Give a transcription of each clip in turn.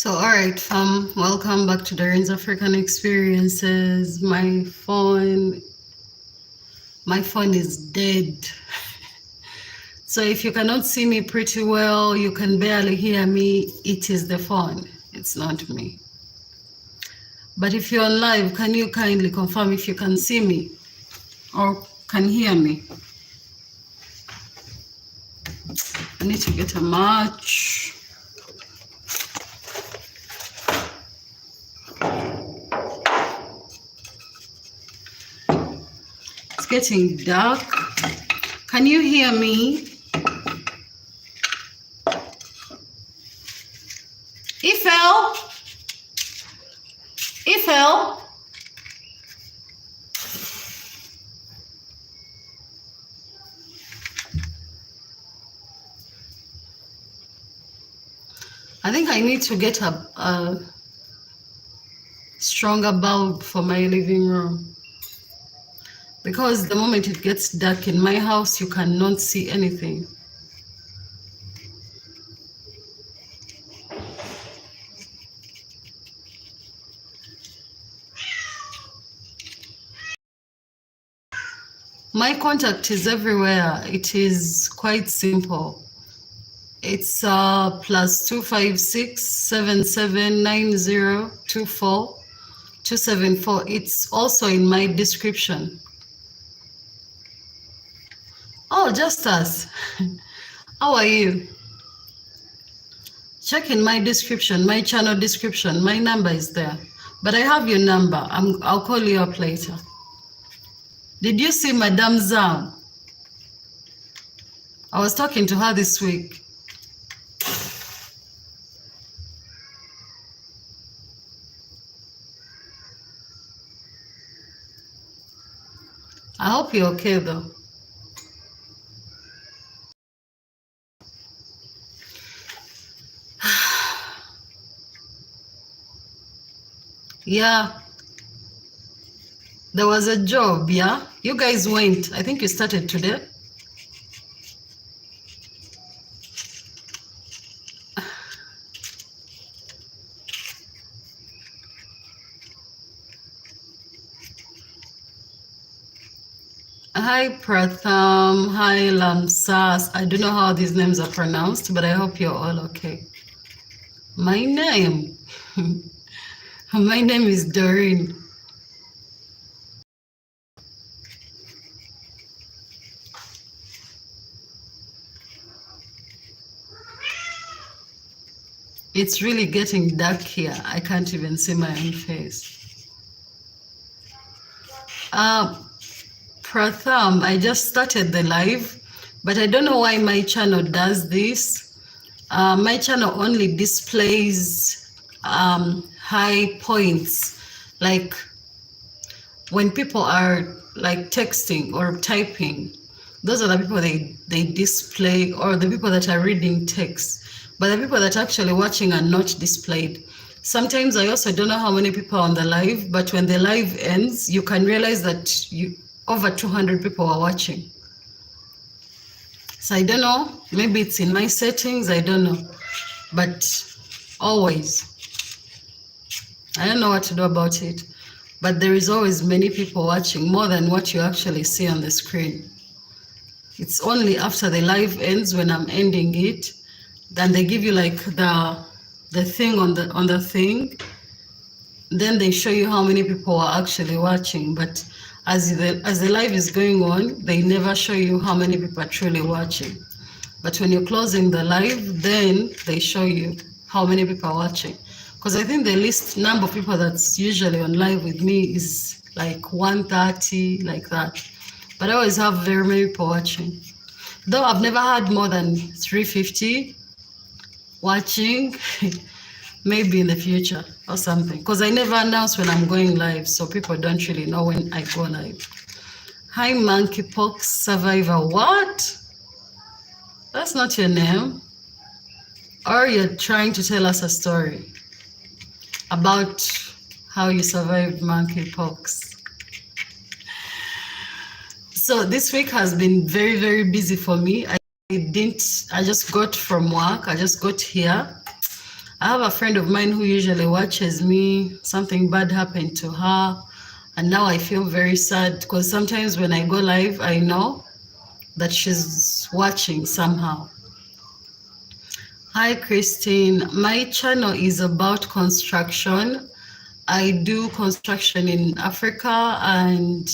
All right, welcome back to DOREEN'S African Experiences. My phone is dead. So if you cannot see me pretty well, you can barely hear me, it is the phone, it's not me. But if you're on live, can you kindly confirm if you can see me or can hear me? I need to get a match. It's getting dark. Can you hear me? Ifel? I think I need to get a stronger bulb for my living room, because the moment it gets dark in my house, you cannot see anything. My contact is everywhere. It is quite simple. It's +256 779024 274. It's also in my description. Oh, just us. How are you? Check in my description, my channel description. My number is there, but I have your number. I'll call you up later. Did you see Madame Zhang? I was talking to her this week. I hope you're okay though. Yeah, there was a job, yeah? You guys went. I think you started today. Hi Pratham, hi Lamsas. I don't know how these names are pronounced, but I hope you're all okay. My name is Doreen. It's really getting dark here. I can't even see my own face. Pratham, I just started the live, but I don't know why my channel does this. My channel only displays high points, like when people are like texting or typing. Those are the people they display, or the people that are reading text. But the people that are actually watching are not displayed. Sometimes I also don't know how many people are on the live, but when the live ends, you can realize that over 200 people are watching. So I don't know, maybe it's in my settings, I don't know. But always, I don't know what to do about it. But there is always many people watching, more than what you actually see on the screen. It's only after the live ends, when I'm ending it, then they give you like the thing on the thing. Then they show you how many people are actually watching. But as the live is going on, they never show you how many people are truly watching. But when you're closing the live, then they show you how many people are watching. Because I think the least number of people that's usually on live with me is like 130, like that. But I always have very many people watching. Though I've never had more than 350 watching, maybe in the future or something. Because I never announce when I'm going live, so people don't really know when I go live. Hi, monkeypox survivor. What? That's not your name. Or you're trying to tell us a story about how you survived monkeypox. So this week has been very, very busy for me. I just got from work. I just got here. I have a friend of mine who usually watches me. Something bad happened to her, and now I feel very sad because sometimes when I go live, I know that she's watching somehow. Hi, Christine. My channel is about construction. I do construction in Africa, and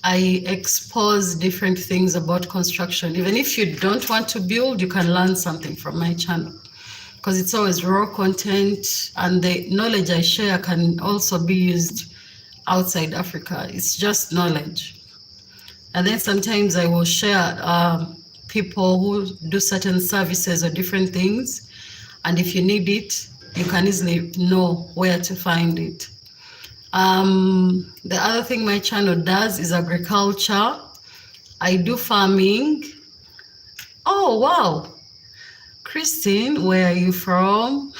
I expose different things about construction. Even if you don't want to build, you can learn something from my channel because it's always raw content, and the knowledge I share can also be used outside Africa. It's just knowledge. And then sometimes I will share people who do certain services or different things. And if you need it, you can easily know where to find it. The other thing my channel does is agriculture. I do farming. Oh, wow. Christine, where are you from?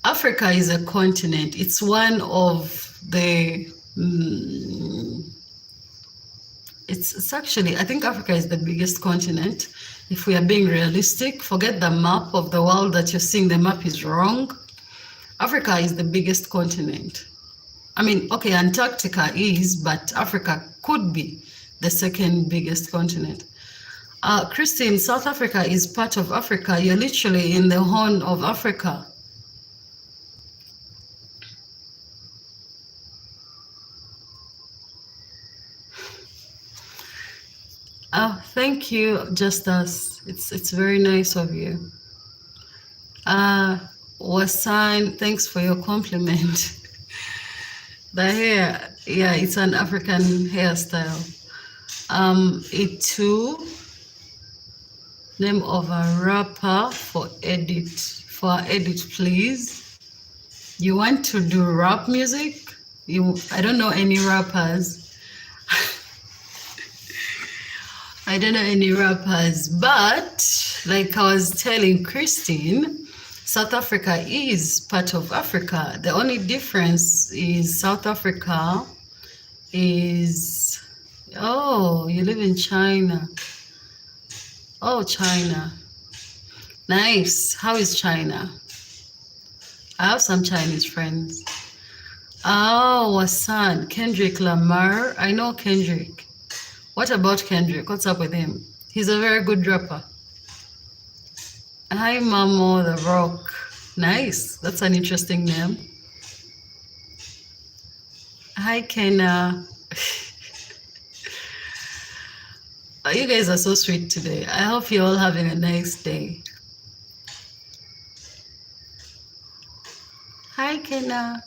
Africa is a continent. It's one of the, it's actually, I think Africa is the biggest continent. If we are being realistic, forget the map of the world that you're seeing, the map is wrong. Africa is the biggest continent. I mean, okay, Antarctica is, but Africa could be the second biggest continent. Christine, South Africa is part of Africa. You're literally in the Horn of Africa. Oh, thank you, Justus. It's very nice of you. Wasan, thanks for your compliment. The hair, yeah, it's an African hairstyle. It too, name of a rapper for edit, please. You want to do rap music? I don't know any rappers. I don't know any rappers, but like I was telling Christine, South Africa is part of Africa. The only difference is South Africa is, oh, you live in China. Oh, China. Nice. How is China? I have some Chinese friends. Oh, Wasan, Kendrick Lamar. I know Kendrick. What about Kendrick? What's up with him? He's a very good rapper. Hi, Mamo the Rock. Nice. That's an interesting name. Hi, Kenna. You guys are so sweet today. I hope you're all having a nice day. Hi, Kenna.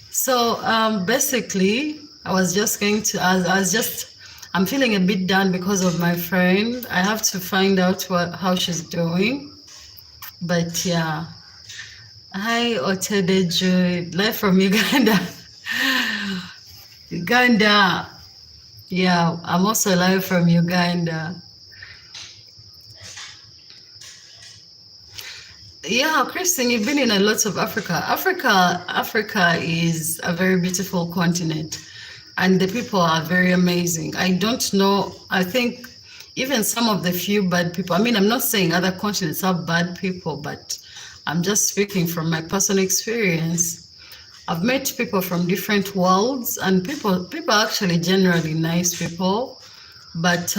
So basically, I'm feeling a bit down because of my friend. I have to find out how she's doing. But yeah. Hi, Otedejo, live from Uganda. Uganda. Yeah, I'm also live from Uganda. Yeah, Christine, you've been in a lot of Africa. Africa is a very beautiful continent, and the people are very amazing. I don't know, I think even some of the few bad people, I mean, I'm not saying other continents have bad people, but I'm just speaking from my personal experience. I've met people from different worlds, and people are actually generally nice people, but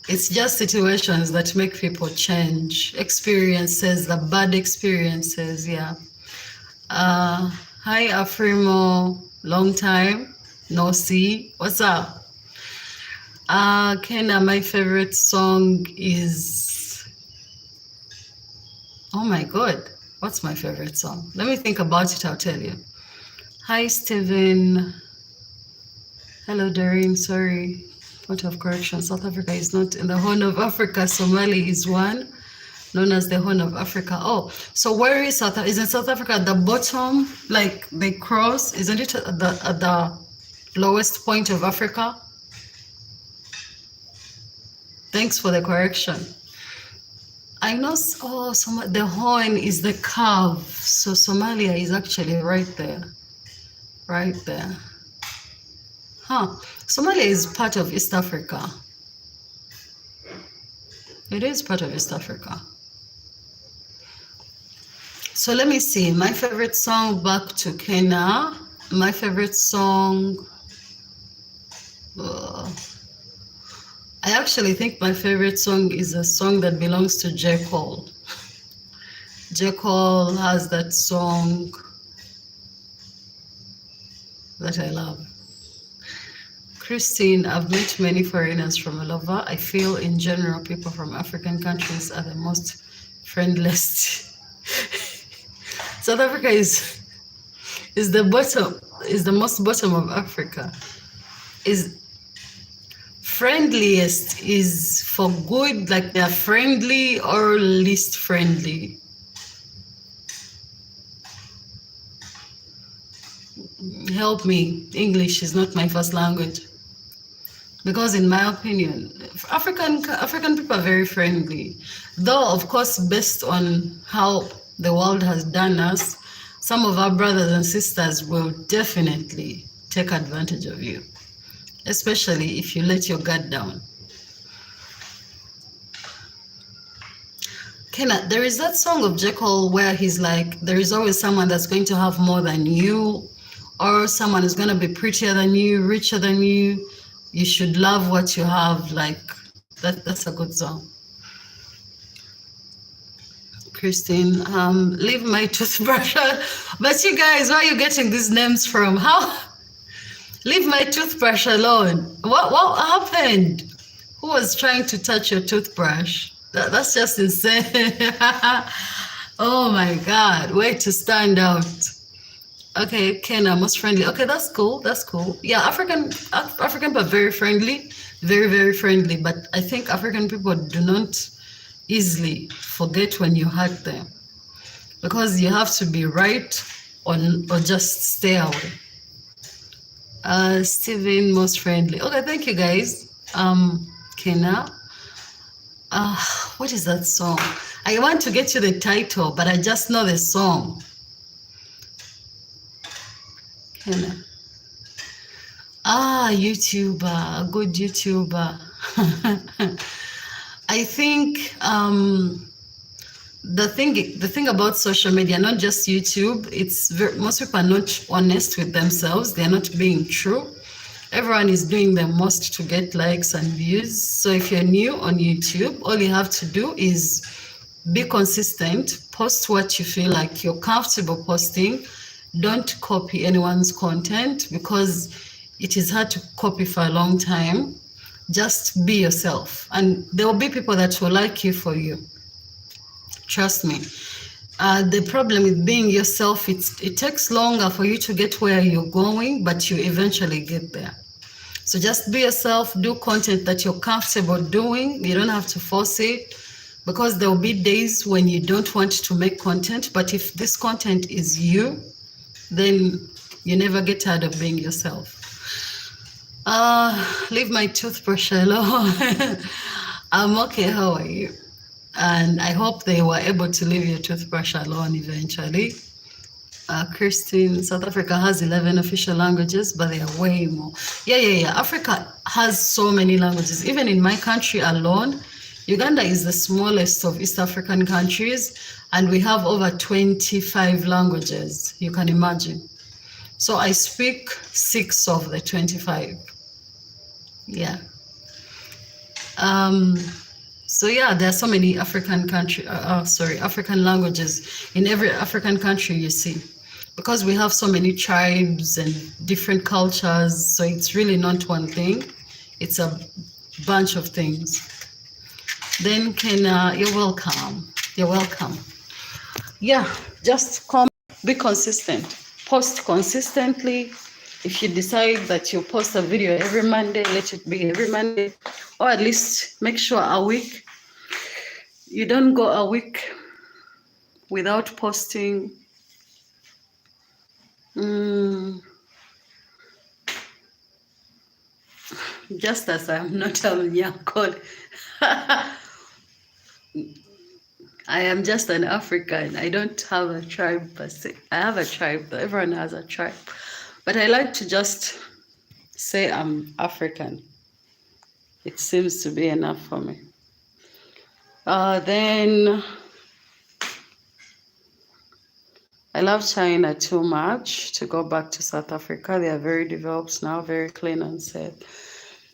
it's just situations that make people change. Experiences, the bad experiences, yeah. Hi, Afrimo, long time, no see. What's up? Kenna, my favorite song is, oh my God, what's my favorite song? Let me think about it, I'll tell you. Hi, Steven. Hello, Doreen, sorry. Point of correction, South Africa is not in the Horn of Africa. Somali is one, known as the Horn of Africa. Oh, so where is South Africa? Isn't South Africa at the bottom, like they cross? Isn't it at the lowest point of Africa? Thanks for the correction. I know, oh, the Horn is the curve. So Somalia is actually right there. Right there. Huh. Somalia is part of East Africa. It is part of East Africa. So let me see. My favorite song, back to Kenya. My favorite song, uh, I actually think my favorite song is a song that belongs to J. Cole. J. Cole has that song that I love. Christine, I've met many foreigners from all over. I feel in general people from African countries are the most friendliest. South Africa is the bottom, is the most bottom of Africa. Is friendliest is for good, like they're friendly, or least friendly. Help me. English is not my first language. Because in my opinion, African people are very friendly. Though, of course, based on how the world has done us, some of our brothers and sisters will definitely take advantage of you, especially if you let your guard down. Kenna, there is that song of J. Cole where he's like, there is always someone that's going to have more than you, or someone is going to be prettier than you, richer than you. You should love what you have. Like that's a good song. Christine, leave my toothbrush. But you guys, where are you getting these names from? How? Leave my toothbrush alone. What happened? Who was trying to touch your toothbrush? That's just insane. Oh my God, way to stand out. Okay, Kenya, most friendly. Okay, that's cool. That's cool. Yeah, African people are very friendly, very, very friendly. But I think African people do not easily forget when you hurt them, because you have to be right or just stay away. Steven, most friendly. Okay, thank you guys. Kenya. What is that song? I want to get you the title, but I just know the song. Kenya. YouTuber, a good YouTuber. I think the thing about social media, not just YouTube, most people are not honest with themselves. They're not being true. Everyone is doing the most to get likes and views. So if you're new on YouTube, all you have to do is be consistent, post what you feel like you're comfortable posting. Don't copy anyone's content, because it is hard to copy for a long time. Just be yourself, and there will be people that will like you for you. Trust me. The problem with being yourself, it takes longer for you to get where you're going, but you eventually get there. So just be yourself, do content that you're comfortable doing. You don't have to force it, because there will be days when you don't want to make content. But if this content is you, then you never get tired of being yourself. Leave my toothbrush alone. I'm okay. How are you? And I hope they were able to leave your toothbrush alone eventually. Christine, South Africa has 11 official languages, but there are way more. Yeah. Africa has so many languages. Even in my country alone, Uganda is the smallest of East African countries, and we have over 25 languages. You can imagine. So I speak 6 of the 25. Yeah. So yeah, there are so many African languages in every African country you see, because we have so many tribes and different cultures. So it's really not one thing; it's a bunch of things. Then you're welcome. You're welcome. Yeah, just come, be consistent, post consistently. If you decide that you'll post a video every Monday, let it be every Monday, or at least make sure a week. You don't go a week without posting. Just as I'm not a Nyankole. I am just an African. I don't have a tribe per se. I have a tribe, though. Everyone has a tribe. But I like to just say I'm African. It seems to be enough for me. Then I love China too much to go back to South Africa. They are very developed now, very clean and safe.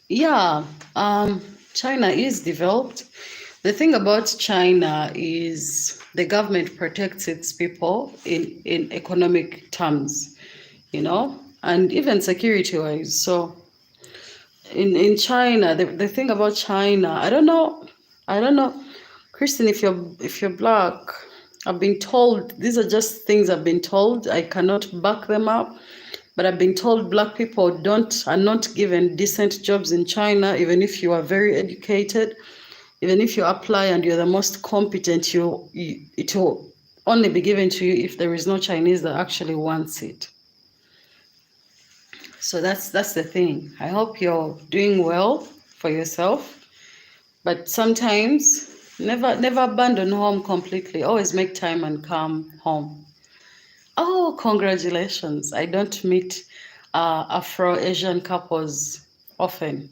Yeah, China is developed. The thing about China is the government protects its people in economic terms, and even security-wise. So in China, the thing about China, I don't know, Kristen, if you're black, I've been told, these are just things I've been told. I cannot back them up, but I've been told black people are not given decent jobs in China, even if you are very educated, even if you apply and you're the most competent, it will only be given to you if there is no Chinese that actually wants it. So that's the thing. I hope you're doing well for yourself, but sometimes never abandon home completely. Always make time and come home. Oh, congratulations. I don't meet Afro-Asian couples often.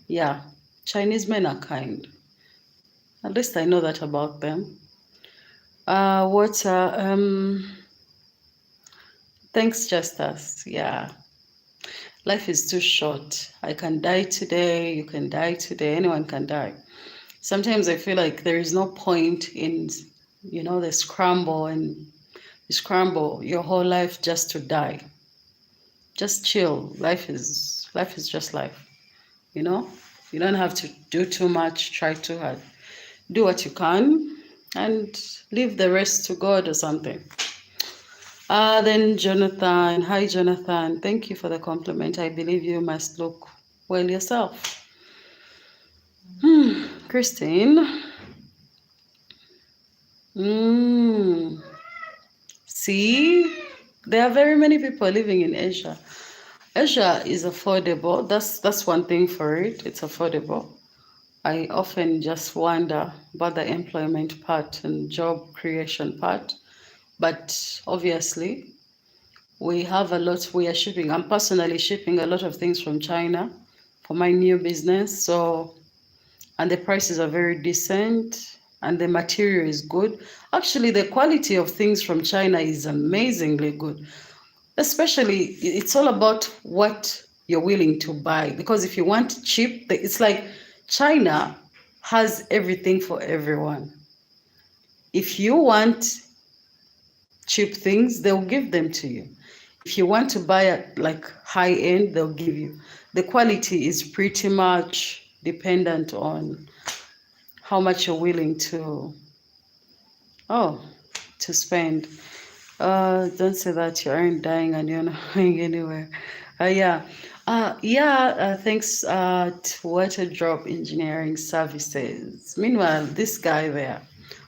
Yeah, Chinese men are kind. At least I know that about them. Thanks, Justice. Yeah. Life is too short. I can die today, you can die today, anyone can die. Sometimes I feel like there is no point in, the scramble your whole life just to die. Just chill. Life is just life. You don't have to do too much, try too hard. Do what you can and leave the rest to God or something. Then Jonathan. Hi, Jonathan. Thank you for the compliment. I believe you must look well yourself. Christine. See, there are very many people living in Asia. Asia is affordable. That's one thing for it. It's affordable. I often just wonder about the employment part and job creation part. But obviously, we have a lot we are shipping. I'm personally shipping a lot of things from China for my new business. And the prices are very decent and the material is good. Actually, the quality of things from China is amazingly good. Especially, it's all about what you're willing to buy. Because if you want cheap, it's like China has everything for everyone. If you want cheap things, they'll give them to you. If you want to buy at like high end, they'll give you. The quality is pretty much dependent on how much you're willing to spend. Don't say that you aren't dying and you're not going anywhere. Thanks to Water Drop Engineering Services. Meanwhile, this guy there,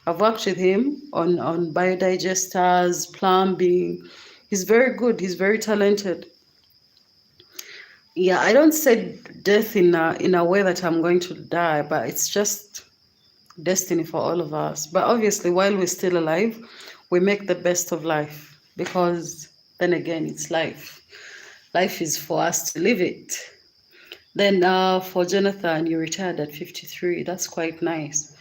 I've worked with him on biodigesters, plumbing. He's very good. He's very talented. Yeah, I don't say death in a way that I'm going to die, but it's just destiny for all of us. But obviously, while we're still alive, we make the best of life, because then again, it's life. Life is for us to live it. Then for Jonathan, you retired at 53. That's quite nice.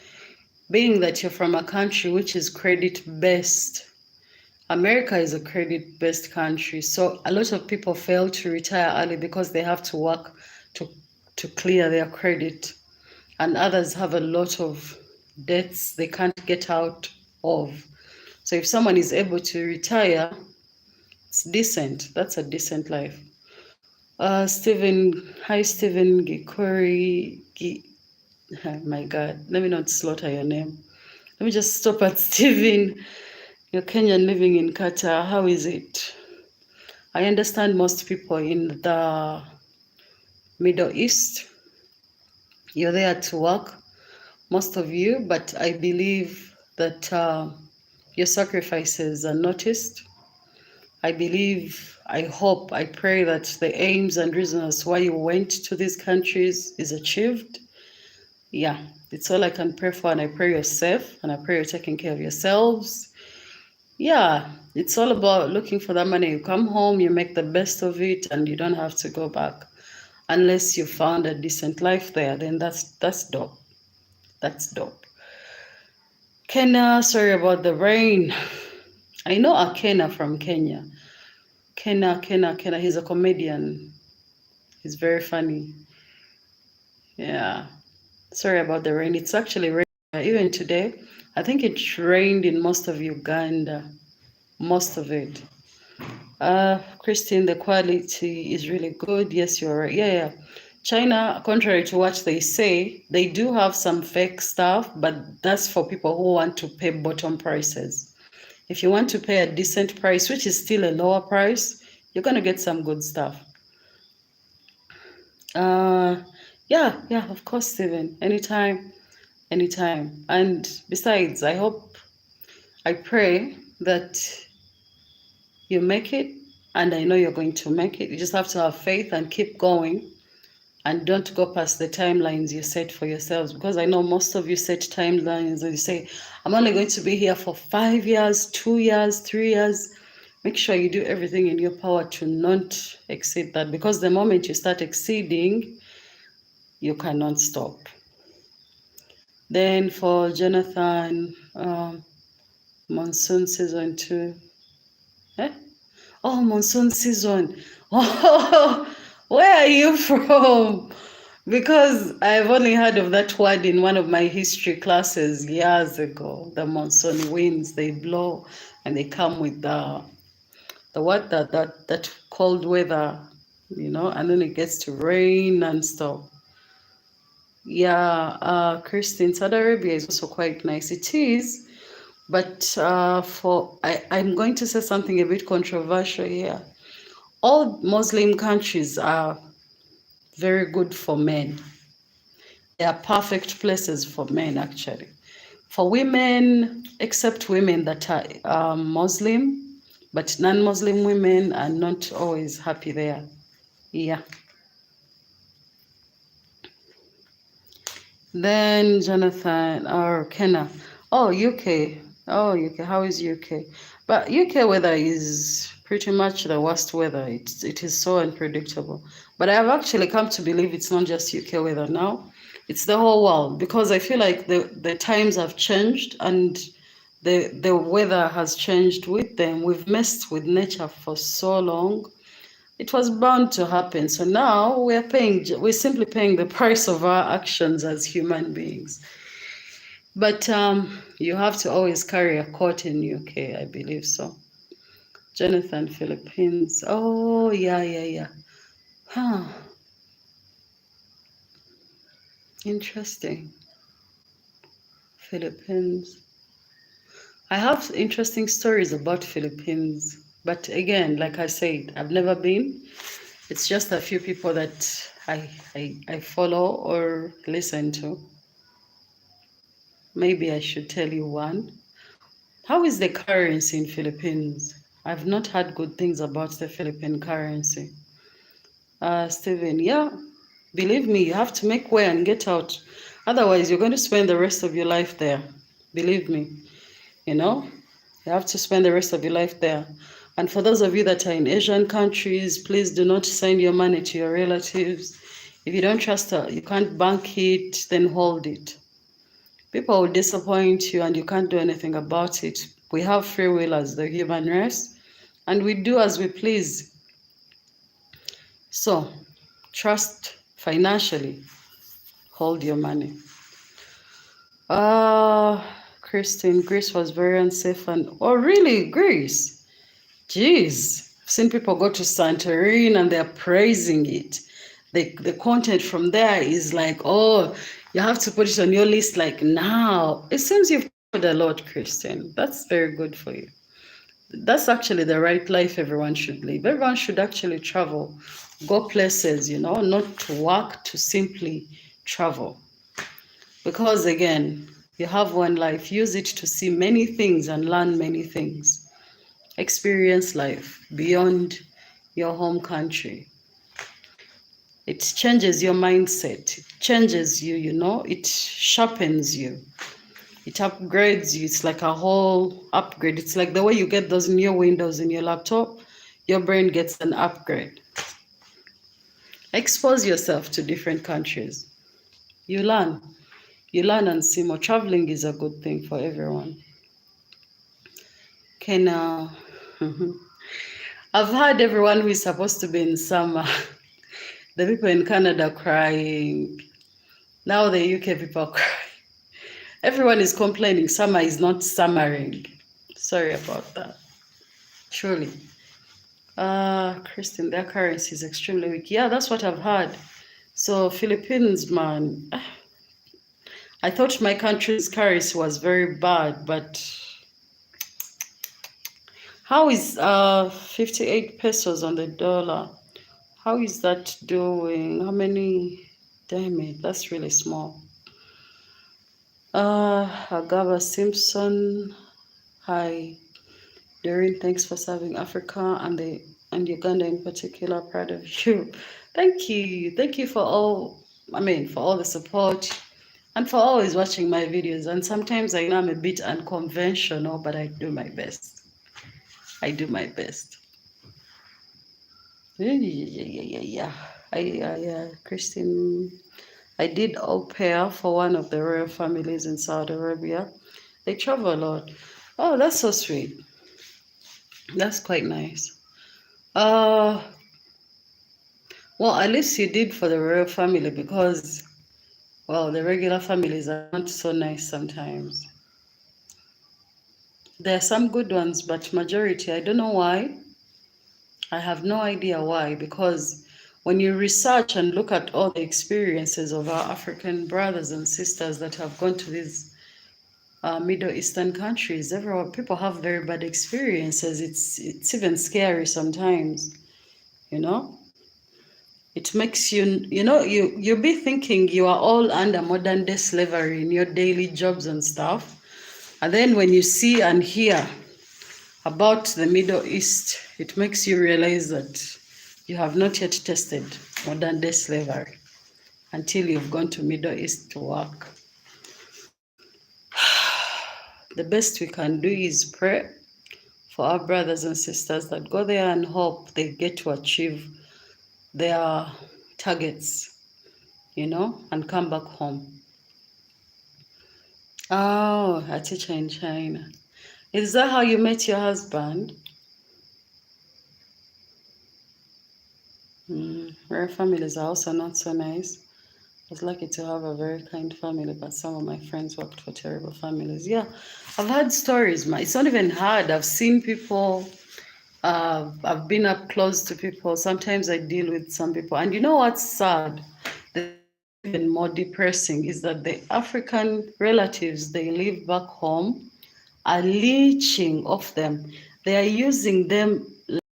Being that you're from a country which is credit-based, America is a credit-based country, so a lot of people fail to retire early because they have to work to clear their credit, and others have a lot of debts they can't get out of. So if someone is able to retire, it's decent. That's a decent life. Stephen, hi Stephen Gikori. Oh my God, let me not slaughter your name. Let me just stop at Stephen. You're Kenyan living in Qatar. How is it? I understand most people in the Middle East, you're there to work, most of you, but I believe that your sacrifices are noticed. I believe, I hope, I pray that the aims and reasons why you went to these countries is achieved. Yeah, it's all I can pray for, and I pray you're safe, and I pray you're taking care of yourselves. Yeah, it's all about looking for that money. You come home, you make the best of it, and you don't have to go back. unless you found a decent life there, then that's dope. That's dope. Kenya, sorry about the rain. I know Akena from Kenya. Kenya. He's a comedian. He's very funny. Yeah. Sorry about the rain. It's actually rain even today. I think it rained in most of Uganda. Most of it. Christine, the quality is really good. Yes, you're right. Yeah. China, contrary to what they say, they do have some fake stuff, but that's for people who want to pay bottom prices. If you want to pay a decent price, which is still a lower price, you're going to get some good stuff. Yeah, of course, Steven. Anytime. And besides, I pray that you make it, and I know you're going to make it. You just have to have faith and keep going, and don't go past the timelines you set for yourselves, because I know most of you set timelines and you say, I'm only going to be here for 5 years, 2 years, 3 years. Make sure you do everything in your power to not exceed that, because the moment you start exceeding, you cannot stop. Then for Jonathan, monsoon season 2. Oh, monsoon season. Oh, where are you from? Because I've only heard of that word in one of my history classes years ago. The monsoon winds, they blow and they come with the what that cold weather, and then it gets to rain and stuff. Yeah, Christine, Saudi Arabia is also quite nice. It is, but I'm going to say something a bit controversial here. All Muslim countries are very good for men. They are perfect places for men, actually. For women, except women that are Muslim, but non-Muslim women are not always happy there. Yeah. Then Jonathan or Kenna. Oh, UK. Oh, UK. How is UK? But UK weather is pretty much the worst weather. It is so unpredictable. But I've actually come to believe it's not just UK weather now. It's the whole world, because I feel like the times have changed and the weather has changed with them. We've messed with nature for so long. It was bound to happen. So now we're simply paying the price of our actions as human beings. But you have to always carry a coat in UK, I believe so. Jonathan, Philippines. Oh, yeah. Huh. Interesting. Philippines. I have interesting stories about Philippines. But again, like I said, I've never been. It's just a few people that I follow or listen to. Maybe I should tell you one. How is the currency in Philippines? I've not heard good things about the Philippine currency. Stephen, yeah, believe me, you have to make way and get out. Otherwise, you're going to spend the rest of your life there. Believe me, you have to spend the rest of your life there. And for those of you that are in Asian countries, please do not send your money to your relatives. If you don't trust her, you can't bank it, then hold it. People will disappoint you and you can't do anything about it. We have free will as the human race, and we do as we please. So, trust financially. Hold your money. Christine, Greece was very unsafe. Oh, really? Greece? Jeez. I've seen people go to Santorini and they're praising it. The content from there is like, oh, you have to put it on your list like now. It seems you've covered a lot, Christine. That's very good for you. That's actually the right life everyone should live. Everyone should actually travel, go places, not to work, to simply travel. Because again, you have one life, use it to see many things and learn many things. Experience life beyond your home country. It changes your mindset. It changes you, it sharpens you. It upgrades you. It's like a whole upgrade. It's like the way you get those new windows in your laptop, your brain gets an upgrade. Expose yourself to different countries. You learn. You learn and see more. Traveling is a good thing for everyone. Can I've heard everyone who is supposed to be in summer, the people in Canada crying. Now the UK people cry. Everyone is complaining summer is not summering. Sorry about that. Truly. Christine, their currency is extremely weak. Yeah, that's what I've heard. So Philippines, man, I thought my country's currency was very bad, but how is 58 pesos on the dollar? How is that doing? How many? Damn it, that's really small. Agava Simpson, hi. Doreen, thanks for serving Africa and Uganda in particular. Proud of you. Thank you. Thank you for all, for all the support and for always watching my videos. And sometimes I know I'm a bit unconventional, but I do my best. I do my best. Yeah. Christine, I did au pair for one of the royal families in Saudi Arabia. They travel a lot. Oh, that's so sweet. That's quite nice. Well, at least you did for the royal family because, well, the regular families are not so nice sometimes. There are some good ones, but majority, I don't know why. I have no idea why, because when you research and look at all the experiences of our African brothers and sisters that have gone to these Middle Eastern countries, people have very bad experiences. It's even scary sometimes, you know. It makes you'll be thinking you are all under modern day slavery in your daily jobs and stuff. And then when you see and hear about the Middle East, it makes you realize that you have not yet tested modern day slavery until you've gone to Middle East to work. The best we can do is pray for our brothers and sisters that go there and hope they get to achieve their targets, and come back home. Oh, a teacher in China. Is that how you met your husband? Rare families are also not so nice. I was lucky to have a very kind family, but some of my friends worked for terrible families. Yeah, I've heard stories. It's not even hard. I've seen people. I've been up close to people. Sometimes I deal with some people. And you know what's sad? Even more depressing is that the African relatives they live back home are leeching off them. They are using them like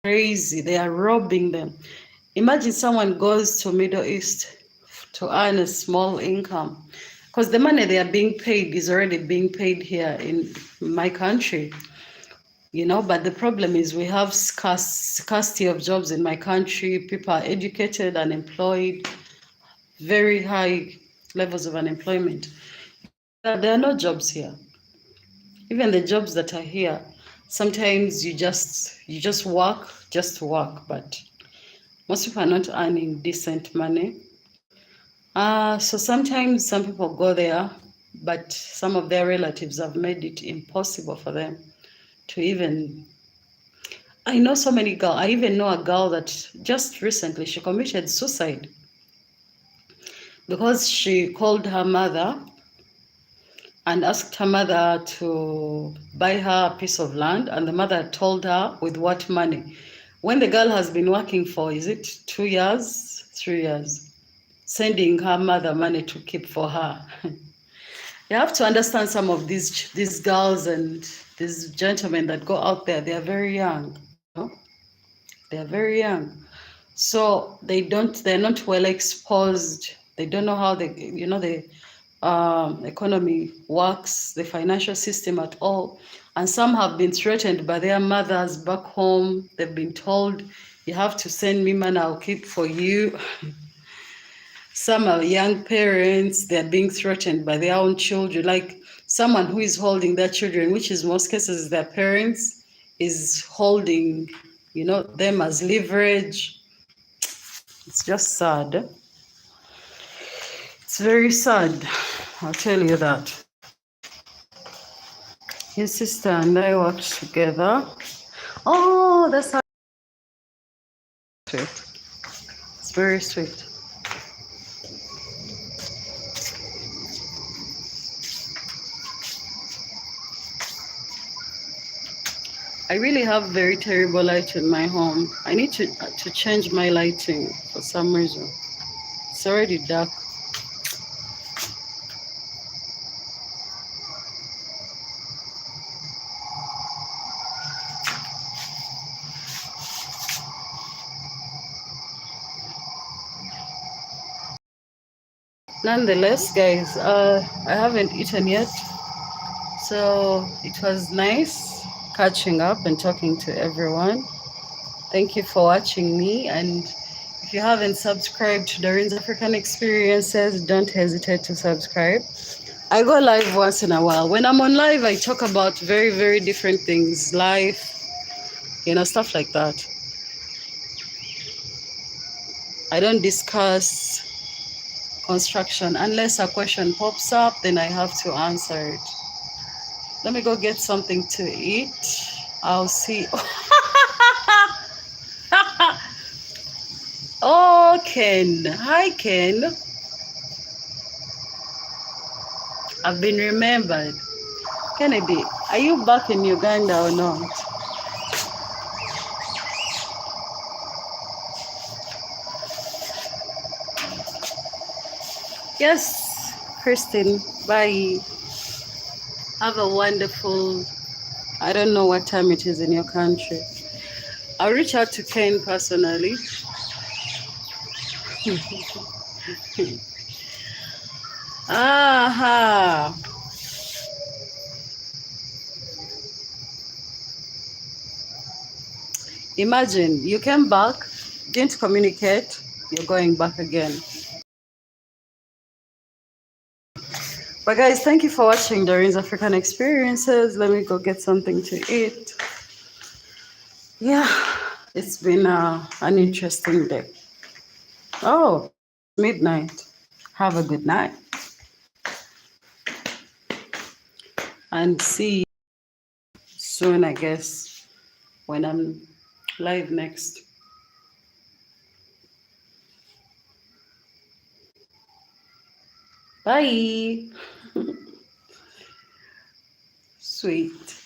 crazy. They are robbing them. Imagine someone goes to Middle East to earn a small income, because the money they are being paid is already being paid here in my country. But the problem is we have scarcity of jobs in my country. People are educated, unemployed, very high levels of unemployment. There are no jobs here. Even the jobs that are here, sometimes you just work just to work, but most people are not earning decent money. So sometimes some people go there, but some of their relatives have made it impossible for them to even. I know so many girls. I even know a girl that just recently she committed suicide because she called her mother and asked her mother to buy her a piece of land, and the mother told her with what money. When the girl has been working for, is it 2 years, 3 years, sending her mother money to keep for her. You have to understand some of these girls and these gentlemen that go out there, they are very young. They are very young. So they're not well exposed. They don't know how the economy works, the financial system at all. And some have been threatened by their mothers back home. They've been told, you have to send me money, I'll keep for you. Some are young parents, they're being threatened by their own children. Like someone who is holding their children, which is most cases their parents, is holding, them as leverage. It's just sad. It's very sad. I'll tell you that. His sister and I worked together. Oh, that's how sweet. It's very sweet. I really have very terrible light in my home. I need to change my lighting for some reason. It's already dark. Nonetheless, guys, I haven't eaten yet, so it was nice catching up and talking to everyone. Thank you for watching me, and if you haven't subscribed to Doreen's African Experiences, don't hesitate to subscribe. I go live once in a while. When I'm on live, I talk about very, very different things, life, stuff like that. I don't discuss construction unless a question pops up, then I have to answer it. Let me go get something to eat. I'll see. Oh, Ken. Hi, Ken. I've been remembered. Kennedy, are you back in Uganda or not? Yes, Christine. Bye. Have a wonderful, I don't know what time it is in your country. I'll reach out to Ken personally. Aha. Imagine you came back, didn't communicate, you're going back again. But guys, thank you for watching Doreen's African Experiences. Let me go get something to eat. Yeah, it's been an interesting day. Oh, midnight. Have a good night. And see you soon, I guess, when I'm live next. Bye. Sweet.